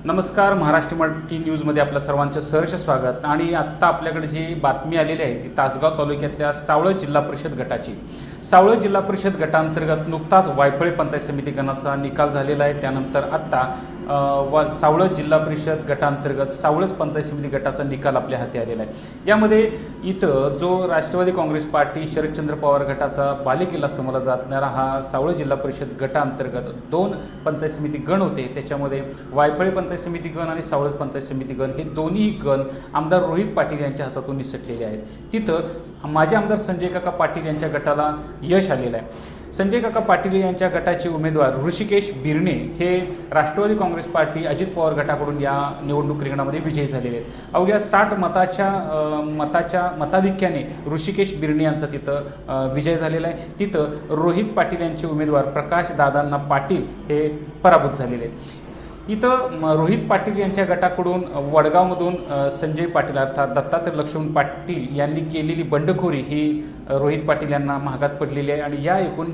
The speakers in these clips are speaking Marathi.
नमस्कार, महाराष्ट्र मराठी न्यूजमध्ये आपल्या सर्वांचं सहर्ष स्वागत। आणि आत्ता आपल्याकडे जी बातमी आलेली आहे ती तासगाव तालुक्यातल्या सावळ जिल्हा परिषद गटाची। सावळ जिल्हा परिषद गटांतर्गत नुकताच वायफळे पंचायत समिती गणाचा निकाल झालेला आहे। त्यानंतर आत्ता सावळ जिल्हा परिषद गटांतर्गत सावळच पंचायत समिती गटाचा निकाल आपल्या हाती आलेला आहे। यामध्ये इथं जो राष्ट्रवादी काँग्रेस पार्टी शरदचंद्र पवार गटाचा बालेकिल्ला समजला जाणारा हा सावळ जिल्हा परिषद गटांतर्गत 2 पंचायत समिती गण होते। त्याच्यामध्ये वायफळे पंचायत समिती गण आणि सावळज पंचायत समिती गण हे दोन्ही गण आमदार रोहित पाटील यांच्या हातातून निसटलेले आहेत। तिथं माजी आमदार संजय काका पाटील यांच्या गटाला यश आलेलं आहे। संजय काका पाटील यांच्या गटाचे उमेदवार ऋषिकेश बिर्णे हे राष्ट्रवादी काँग्रेस पार्टी अजित पवार गटाकडून या निवडणूक रिंगणामध्ये विजयी झालेले आहेत। अवघ्या 60 मताधिक्याने ऋषिकेश बिर्णे यांचा तिथं विजय झालेला आहे। तिथं रोहित पाटील यांचे उमेदवार प्रकाश दादांना पाटील हे पराभूत झालेले आहेत। इथं रोहित पाटील यांच्या गटाकडून वडगावमधून संजय पाटील अर्थात दत्तात्रय लक्ष्मण पाटील यांनी केलेली बंडखोरी ही रोहित पाटील यांना महागात पडलेली आहे। आणि या एकूण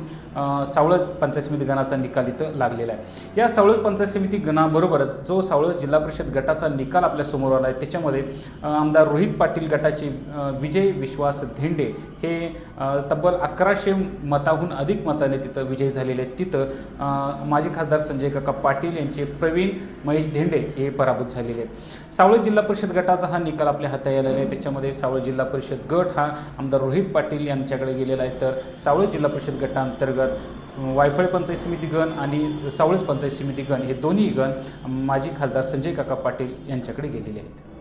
सावळज पंचायत समिती गणाचा निकाल इथं लागलेला आहे। या सावळज पंचायत समिती गणाबरोबरच जो सावळज जिल्हा परिषद गटाचा निकाल आपल्या समोर आला आहे त्याच्यामध्ये आमदार रोहित पाटील गटाचे विजय विश्वास धेंडे हे तब्बल 1100 मताहून अधिक मताने तिथं विजयी झालेले आहेत। तिथं माजी खासदार संजय काका पाटील यांचे प्रवीण महेश धेंडे हे पराभूत झालेले आहेत। सावळ जिल्हा परिषद गटाचा हा निकाल आपल्या हाती आलेला आहे। त्याच्यामध्ये सावळ जिल्हा परिषद गट हा आमदार रोहित पाटील यांच्याकडे गेलेला आहे, तर सावळ जिल्हा परिषद गटांतर्गत वायफळे पंचायत समिती गण आणि सावळज पंचायत समिती गण हे दोन्ही गण माजी खासदार संजय काका पाटील यांच्याकडे गेलेले आहेत।